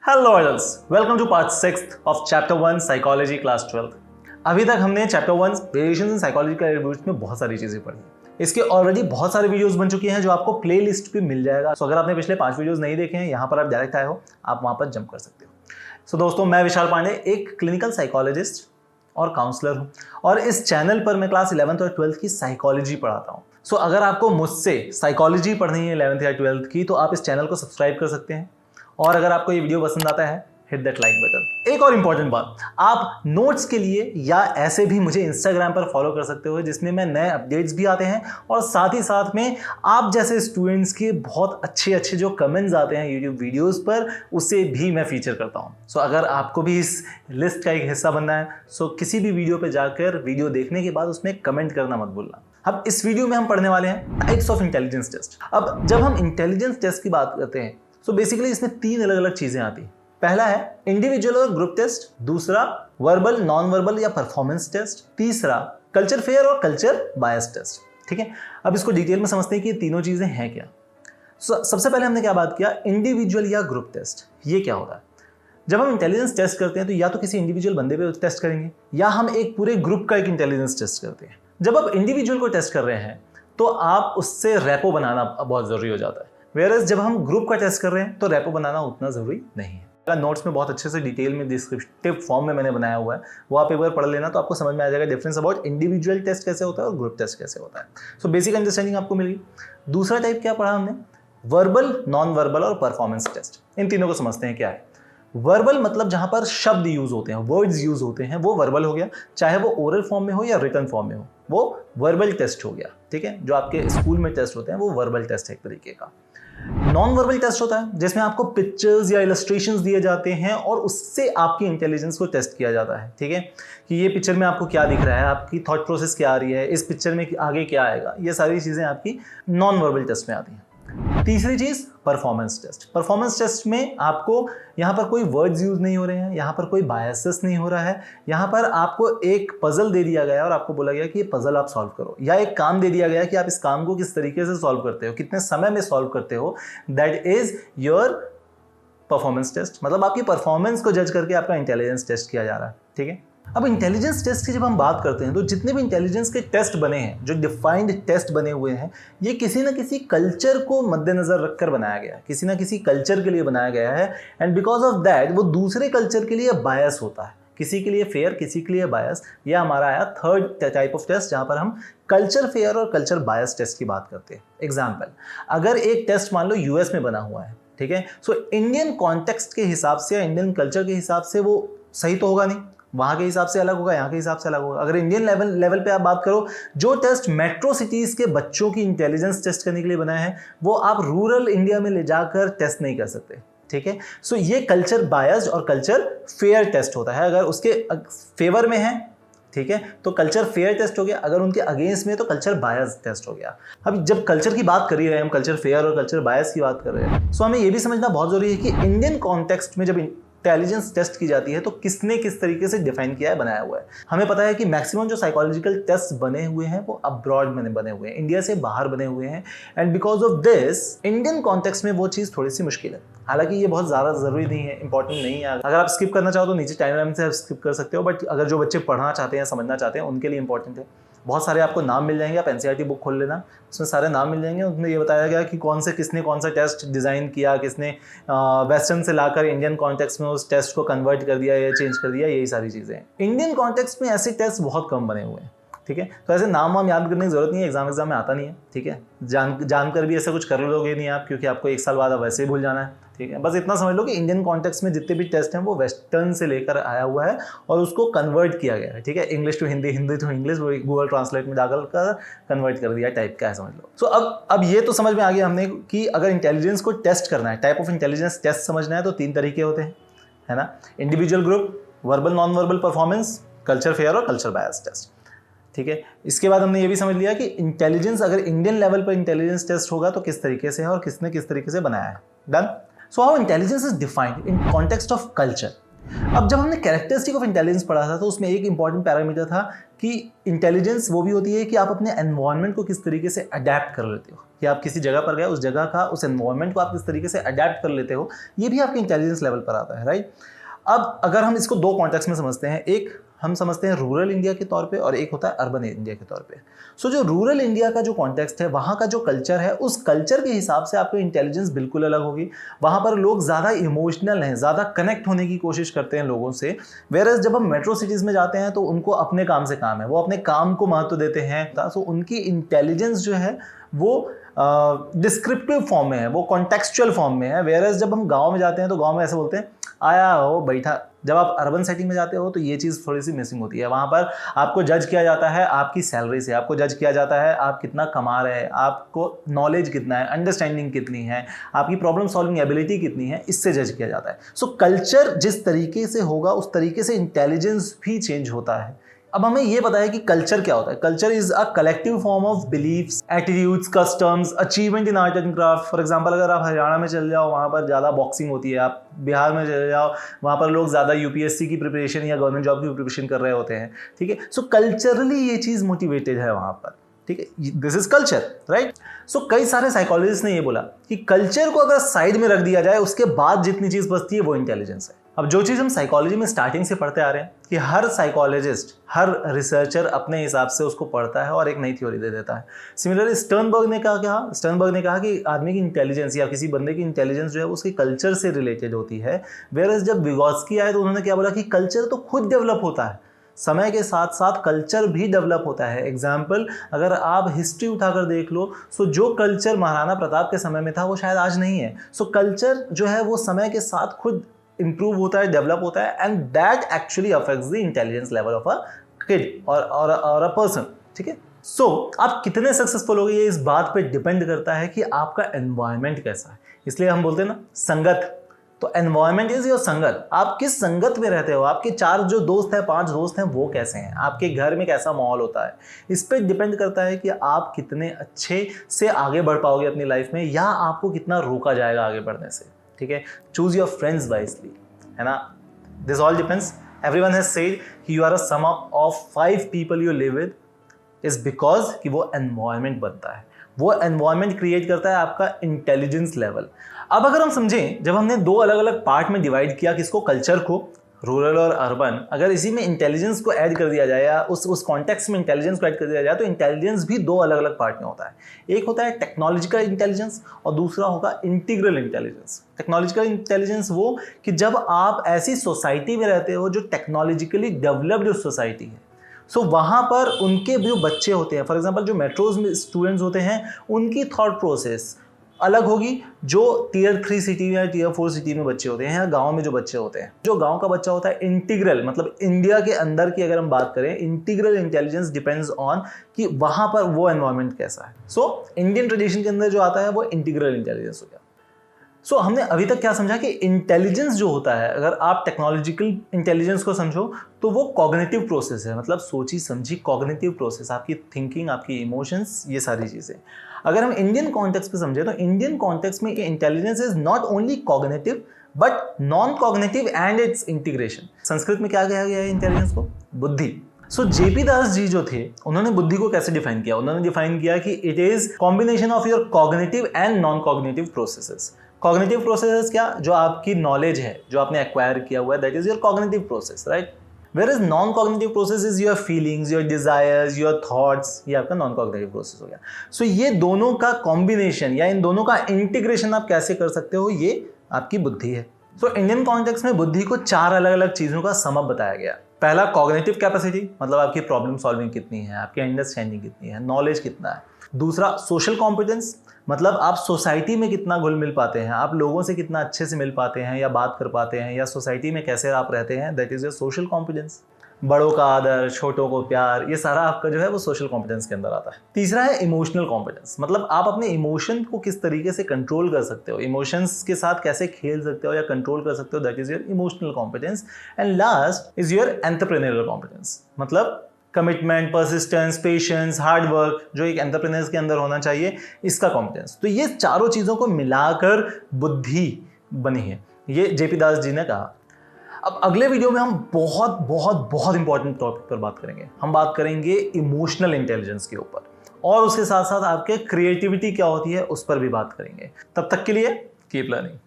Hello adults, welcome to part 6 of chapter 1 psychology class 12। अभी तक हमने chapter 1 variations in psychological attributes में बहुत सारी चीजें पढ़ी। इसके ऑलरेडी बहुत सारे वीडियोस बन चुके हैं जो आपको प्लेलिस्ट पे मिल जाएगा। सो अगर आपने पिछले 5 वीडियोस नहीं देखे हैं, यहाँ पर आप डायरेक्ट आए हो, आप वहाँ पर जंप कर सकते हो। सो दोस्तों, मैं विशाल पांडे एक क्लिनिकल साइकोलॉजिस्ट और काउंसलर हूँ और इस चैनल पर मैं क्लास 11th और 12th की साइकोलॉजी पढ़ाता हूँ। सो अगर आपको मुझसे साइकोलॉजी पढ़नी है 11th या 12th की, तो आप इस चैनल को सब्सक्राइब कर सकते हैं। और अगर आपको ये वीडियो पसंद आता है, हिट दैट लाइक बटन। एक और इंपॉर्टेंट बात, आप नोट्स के लिए या ऐसे भी मुझे इंस्टाग्राम पर फॉलो कर सकते हो, जिसमें मैं नए अपडेट्स भी आते हैं और साथ ही साथ में आप जैसे स्टूडेंट्स के बहुत अच्छे जो कमेंट्स आते हैं यूट्यूब वीडियोस पर, उसे भी मैं फीचर करता हूं। सो अगर आपको भी इस लिस्ट का एक हिस्सा बनना है, सो किसी भी वीडियो पर जाकर वीडियो देखने के बाद उसमें कमेंट करना मत भूलना। अब इस वीडियो में हम पढ़ने वाले हैं टाइप्स ऑफ इंटेलिजेंस टेस्ट। अब जब हम इंटेलिजेंस टेस्ट की बात करते हैं, सो बेसिकली इसमें 3 अलग अलग चीजें आती हैं। पहला है इंडिविजुअल और ग्रुप टेस्ट, दूसरा वर्बल, नॉन वर्बल या परफॉर्मेंस टेस्ट, तीसरा कल्चर फेयर और कल्चर बायस टेस्ट। ठीक है, अब इसको डिटेल में समझते हैं कि ये तीनों चीजें हैं क्या। सबसे पहले हमने क्या बात किया, इंडिविजुअल या ग्रुप टेस्ट। ये क्या होता है? जब हम इंटेलिजेंस टेस्ट करते हैं तो या तो किसी इंडिविजुअल बंदे पे टेस्ट करेंगे या हम एक पूरे ग्रुप का एक इंटेलिजेंस टेस्ट करते हैं। जब आप इंडिविजुअल को टेस्ट कर रहे हैं तो आप उससे रेपो बनाना बहुत जरूरी हो जाता है, वेयरएज जब हम ग्रुप का टेस्ट कर रहे हैं तो रेपो बनाना उतना जरूरी नहीं है। नोट्स में बहुत अच्छे से डिटेल में डिस्क्रिप्टिव फॉर्म में मैंने बनाया हुआ है, वो आप एक बार पढ़ लेना तो आपको समझ में आ जाएगा डिफरेंस अबाउट इंडिविजुअल टेस्ट कैसे होता है और ग्रुप टेस्ट कैसे होता है। सो बेसिक अंडरस्टैंडिंग आपको मिल गई। दूसरा टाइप क्या पढ़ा हमने, वर्बल, नॉन वर्बल और परफॉर्मेंस टेस्ट। इन तीनों को समझते हैं क्या है। वर्बल मतलब जहां पर शब्द यूज होते हैं, वर्ड्स यूज होते हैं, वो वर्बल हो गया, चाहे वो ओरल फॉर्म में हो या रिटन फॉर्म में हो, वो वर्बल टेस्ट हो गया। ठीक है, जो आपके स्कूल में टेस्ट होते हैं वो वर्बल टेस्ट है एक तरीके का। नॉन वर्बल टेस्ट होता है जिसमें आपको पिक्चर्स या इलस्ट्रेशंस दिए जाते हैं और उससे आपकी इंटेलिजेंस को टेस्ट किया जाता है। ठीक है, कि ये पिक्चर में आपको क्या दिख रहा है, आपकी थॉट प्रोसेस क्या आ रही है, इस पिक्चर में आगे क्या आएगा, ये सारी चीजें आपकी नॉन वर्बल टेस्ट में आती हैं। तीसरी चीज परफॉर्मेंस टेस्ट। परफॉर्मेंस टेस्ट में आपको यहाँ पर कोई वर्ड्स यूज नहीं हो रहे हैं, यहाँ पर कोई बायसेस नहीं हो रहा है, यहाँ पर आपको एक पजल दे दिया गया और आपको बोला गया कि ये पजल आप सॉल्व करो, या एक काम दे दिया गया कि आप इस काम को किस तरीके से सॉल्व करते हो, कितने समय में सॉल्व करते हो। That is your performance test. मतलब आपकी परफॉर्मेंस को जज करके आपका इंटेलिजेंस टेस्ट किया जा रहा है। ठीक है, अब इंटेलिजेंस टेस्ट की जब हम बात करते हैं तो जितने भी इंटेलिजेंस के टेस्ट बने हैं, जो डिफाइंड टेस्ट बने हुए हैं, ये किसी ना किसी कल्चर को मद्देनजर रखकर बनाया गया है, किसी ना किसी कल्चर के लिए बनाया गया है। एंड बिकॉज ऑफ दैट वो दूसरे कल्चर के लिए बायस होता है, किसी के लिए फेयर, किसी के लिए बायस। ये हमारा आया थर्ड टाइप ऑफ टेस्ट, जहां पर हम कल्चर फेयर और कल्चर बायस टेस्ट की बात करते हैं। एग्जाम्पल, अगर एक टेस्ट मान लो यूएस में बना हुआ है, ठीक है, सो इंडियन कॉन्टेक्स्ट के हिसाब से या इंडियन कल्चर के हिसाब से वो सही तो होगा नहीं, वहां के हिसाब से अलग होगा, यहाँ के हिसाब से अलग होगा। अगर इंडियन लेवल पे आप बात करो, जो टेस्ट मेट्रो सिटीज के बच्चों की इंटेलिजेंस टेस्ट करने के लिए बनाया है, वो आप रूरल इंडिया में ले जाकर टेस्ट नहीं कर सकते। ठीक है, सो ये कल्चर बायस्ड और कल्चर फेयर टेस्ट होता है। अगर उसके फेवर में है, ठीक है, तो कल्चर फेयर टेस्ट हो गया, अगर उनके अगेंस्ट में तो कल्चर बायस टेस्ट हो गया। अब जब कल्चर की बात कर रहे हैं हम, कल्चर फेयर और कल्चर बायस की बात कर रहे हैं, सो हमें ये भी समझना बहुत जरूरी है कि इंडियन कॉन्टेक्स्ट में जब इंटेलिजेंस टेस्ट की जाती है तो किसने किस तरीके से डिफाइन किया है, बनाया हुआ है। हमें पता है कि मैक्सिमम जो साइकोलॉजिकल टेस्ट बने हुए हैं वो अब्रॉड में बने हुए हैं, इंडिया से बाहर बने हुए हैं। And because of this Indian context में वो चीज़ थोड़ी सी मुश्किल है। हालांकि ये बहुत ज़्यादा ज़रूरी नहीं है, इंपॉर्टेंट नहीं है। अगर आप स्किप करना चाहो तो नीचे टाइमलाइन से आप स्किप कर सकते हो, बट अगर जो बच्चे पढ़ना चाहते हैं, समझना चाहते हैं, उनके लिए इंपॉर्टेंट है। बहुत सारे आपको नाम मिल जाएंगे, आप एनसीईआरटी बुक खोल लेना, उसमें सारे नाम मिल जाएंगे। उसमें ये बताया गया कि किसने कौन सा टेस्ट डिज़ाइन किया, किसने वेस्टर्न से लाकर इंडियन कॉन्टेक्स्ट में उस टेस्ट को कन्वर्ट कर दिया या चेंज कर दिया, यही सारी चीज़ें हैं। इंडियन कॉन्टेक्स्ट में ऐसे टेस्ट बहुत कम बने हुए हैं। ठीक है, तो ऐसे नाम वाम याद करने की जरूरत नहीं है, एग्जाम में आता नहीं है। ठीक है, जानकर भी ऐसा कुछ कर लोगे नहीं आप, क्योंकि आपको 1 साल बाद अब वैसे ही भूल जाना है। ठीक है, बस इतना समझ लो कि इंडियन कॉन्टेक्स्ट में जितने भी टेस्ट हैं वो वेस्टर्न से लेकर आया हुआ है और उसको कन्वर्ट किया गया है। ठीक है, English to Hindi, Hindi to English, वो गूगल ट्रांसलेट में डाल कर कन्वर्ट कर दिया टाइप का है, समझ लो। सो अब ये तो समझ में आ गया हमने कि अगर इंटेलिजेंस को टेस्ट करना है, टाइप ऑफ इंटेलिजेंस टेस्ट समझना है, तो 3 तरीके होते हैं, है ना, individual, group, verbal, non verbal, performance, culture fair और कल्चर बायस टेस्ट। ठीक है, इसके बाद हमने ये भी समझ लिया कि इंटेलिजेंस अगर इंडियन लेवल पर इंटेलिजेंस टेस्ट होगा तो किस तरीके से है और किसने किस तरीके से बनाया है। Done. So how intelligence is defined in context of culture. अब जब हमने कैरेक्टरिस्टिक ऑफ इंटेलिजेंस पढ़ा था तो उसमें एक इंपॉर्टेंट पैरामीटर था कि इंटेलिजेंस वो भी होती है कि आप अपने एनवायरनमेंट को किस तरीके से अडेप्ट कर लेते हो, कि आप किसी जगह पर गए, उस जगह का उस एनवायरनमेंट को आप किस तरीके से अडेप्ट कर लेते हो, ये भी आपके इंटेलिजेंस लेवल पर आता है, राइट। अब अगर हम इसको दो कॉन्टेक्स्ट में समझते हैं, एक हम समझते हैं रूरल इंडिया के तौर पे और एक होता है अर्बन इंडिया के तौर पे। सो जो रूरल इंडिया का जो कॉन्टेक्स्ट है, वहाँ का जो कल्चर है, उस कल्चर के हिसाब से आपको इंटेलिजेंस बिल्कुल अलग होगी। वहाँ पर लोग ज़्यादा इमोशनल हैं, ज़्यादा कनेक्ट होने की कोशिश करते हैं लोगों से। वेरएज़ जब हम मेट्रो सिटीज़ में जाते हैं तो उनको अपने काम से काम है, वो अपने काम को महत्व देते हैं। सो उनकी इंटेलिजेंस जो है वो डिस्क्रिप्टिव फॉर्म में है, वो कॉन्टेक्चुअल फॉर्म में है। वेरएज़ जब हम गाँव में जाते हैं तो गाँव में ऐसे बोलते हैं, आया हो बैठा। जब आप अर्बन सेटिंग में जाते हो तो ये चीज़ थोड़ी सी मिसिंग होती है। वहाँ पर आपको जज किया जाता है आपकी सैलरी से, आपको जज किया जाता है आप कितना कमा रहे हैं, आपको नॉलेज कितना है, अंडरस्टैंडिंग कितनी है, आपकी प्रॉब्लम सॉल्विंग एबिलिटी कितनी है, इससे जज किया जाता है। सो कल्चर जिस तरीके से होगा उस तरीके से इंटेलिजेंस भी चेंज होता है। अब हमें ये पता है कि कल्चर क्या होता है। Culture is a collective form of beliefs, attitudes, customs, achievement in art and craft. For example अगर आप हरियाणा में चले जाओ वहाँ पर ज़्यादा बॉक्सिंग होती है, आप बिहार में चले जाओ वहाँ पर लोग ज़्यादा यूपीएससी की प्रिपरेशन या गवर्नमेंट जॉब की प्रिपरेशन कर रहे होते हैं, ठीक है। सो कल्चरली ये चीज़ मोटिवेटेड है वहाँ पर, ठीक है। This is culture, right. So कई सारे साइकोलॉजिस्ट ने ये बोला कि कल्चर को अगर साइड में रख दिया जाए उसके बाद जितनी चीज़ बचती है वो इंटेलिजेंस है। अब जो चीज़ हम साइकोलॉजी में स्टार्टिंग से पढ़ते आ रहे हैं कि हर साइकोलॉजिस्ट, हर रिसर्चर अपने हिसाब से उसको पढ़ता है और एक नई थ्योरी दे देता है। सिमिलरली स्टर्नबर्ग ने कहा कि आदमी की इंटेलिजेंस या किसी बंदे की इंटेलिजेंस जो है उसके कल्चर से रिलेटेड होती है। वेयरएज़ जब विगोत्स्की आए तो उन्होंने क्या बोला कि कल्चर तो खुद डेवलप होता है, समय के साथ साथ कल्चर भी डेवलप होता है। एग्जाम्पल अगर आप हिस्ट्री उठाकर देख लो, सो जो कल्चर महाराणा प्रताप के समय में था वो शायद आज नहीं है। सो कल्चर जो है वो समय के साथ खुद इंप्रूव होता है, डेवलप होता है, and that actually affects the intelligence level of a kid और अ पर्सन, ठीक है। सो आप कितने सक्सेसफुल होगे ये इस बात पे डिपेंड करता है कि आपका एनवायरनमेंट कैसा है। इसलिए हम बोलते हैं ना संगत, तो एनवायरनमेंट इज योर संगत। आप किस संगत में रहते हो, आपके 4 जो दोस्त हैं, 5 दोस्त हैं, वो कैसे हैं, आपके घर में कैसा माहौल होता है, इस पर डिपेंड करता है कि आप कितने अच्छे से आगे बढ़ पाओगे अपनी लाइफ में या आपको कितना रोका जाएगा आगे बढ़ने से, ठीक है। चूज योर फ्रेंड्स वाइजली, है ना। This all depends. Everyone has said कि you are a sum of 5 people you live with, is because कि वो एनवायरनमेंट बनता है, वो एनवायरनमेंट क्रिएट करता है आपका इंटेलिजेंस लेवल। अब अगर हम समझें, जब हमने 2 अलग अलग पार्ट में डिवाइड किया किसको, कल्चर को, रूरल और अर्बन, अगर इसी में इंटेलिजेंस को ऐड कर दिया जाए या उस कॉन्टेक्स्ट में इंटेलिजेंस को ऐड कर दिया जाए तो इंटेलिजेंस भी 2 अलग अलग पार्ट में होता है। एक होता है टेक्नोलॉजिकल इंटेलिजेंस और दूसरा होगा इंटीग्रल इंटेलिजेंस। टेक्नोलॉजिकल इंटेलिजेंस वो कि जब आप ऐसी सोसाइटी में रहते हो जो टेक्नोलॉजिकली डेवलप्ड सोसाइटी है, सो वहाँ पर उनके जो बच्चे होते हैं, फॉर एग्जांपल जो मेट्रोज में स्टूडेंट्स होते हैं, उनकी थॉट प्रोसेस अलग होगी जो टियर 3 सिटी या टियर 4 सिटी में बच्चे होते हैं या गांव में जो बच्चे होते हैं। जो गांव का बच्चा होता है इंटीग्रल, मतलब इंडिया के अंदर की अगर हम बात करें, इंटीग्रल इंटेलिजेंस डिपेंड्स ऑन कि वहाँ पर वो एनवायरनमेंट कैसा है। सो इंडियन ट्रेडिशन के अंदर जो आता है वो इंटीग्रल इंटेलिजेंस हो गया। सो हमने अभी तक क्या समझा कि इंटेलिजेंस जो होता है, अगर आप टेक्नोलॉजिकल इंटेलिजेंस को समझो तो वो कॉग्निटिव प्रोसेस है, मतलब सोची समझी कॉग्निटिव प्रोसेस, आपकी थिंकिंग, आपकी इमोशंस, ये सारी चीज़ें। अगर हम इंडियन कॉन्टेक्स्ट पे समझे तो इंडियन कॉन्टेक्स्ट में intelligence is not only cognitive but non cognitive and it's integration. Sanskrit में क्या कहा गया है इंटेलिजेंस को? बुद्धि। सो जेपी दास जी जो थे उन्होंने बुद्धि को कैसे डिफाइन किया? उन्होंने डिफाइन किया कि it is combination of your cognitive and non cognitive processes. Cognitive processes क्या? जो आपकी नॉलेज है, जो आपने एक्वायर किया हुआ है, that is your cognitive process, right. Whereas non-cognitive process is your feelings, your desires, your thoughts, ये आपका non-cognitive process हो गया। So ये दोनों का कॉम्बिनेशन या इन दोनों का इंटीग्रेशन आप कैसे कर सकते हो, ये आपकी बुद्धि है। So इंडियन कॉन्टेक्स्ट में बुद्धि को 4 अलग अलग चीज़ों का सम अप बताया गया। पहला कॉग्निटिव कैपेसिटी, मतलब आपकी प्रॉब्लम सॉल्विंग कितनी है, आपकी अंडरस्टैंडिंग कितनी है, नॉलेज कितना है। दूसरा सोशल कॉम्पिटेंस, मतलब आप सोसाइटी में कितना घुल मिल पाते हैं, आप लोगों से कितना अच्छे से मिल पाते हैं या बात कर पाते हैं, या सोसाइटी में कैसे आप रहते हैं, that is your social competence. बड़ों का आदर, छोटों को प्यार, ये सारा आपका जो है वो सोशल कॉम्पिटेंस के अंदर आता है। तीसरा है इमोशनल कॉम्पिटेंस, मतलब आप अपने इमोशन को किस तरीके से कंट्रोल कर सकते हो, इमोशंस के साथ कैसे खेल सकते हो या कंट्रोल कर सकते हो, that is your emotional competence. And last is your entrepreneurial competence, मतलब commitment, persistence, patience, hard work, जो एक एंटरप्रेन्योर्स के अंदर होना चाहिए, इसका कॉम्पिटेंस। तो ये चारों चीज़ों को मिलाकर बुद्धि बनी है, ये जेपी दास जी ने कहा। अब अगले वीडियो में हम बहुत बहुत बहुत इंपॉर्टेंट टॉपिक पर बात करेंगे। हम बात करेंगे इमोशनल इंटेलिजेंस के ऊपर, और उसके साथ साथ आपके क्रिएटिविटी क्या होती है उस पर भी बात करेंगे। तब तक के लिए कीप लर्निंग।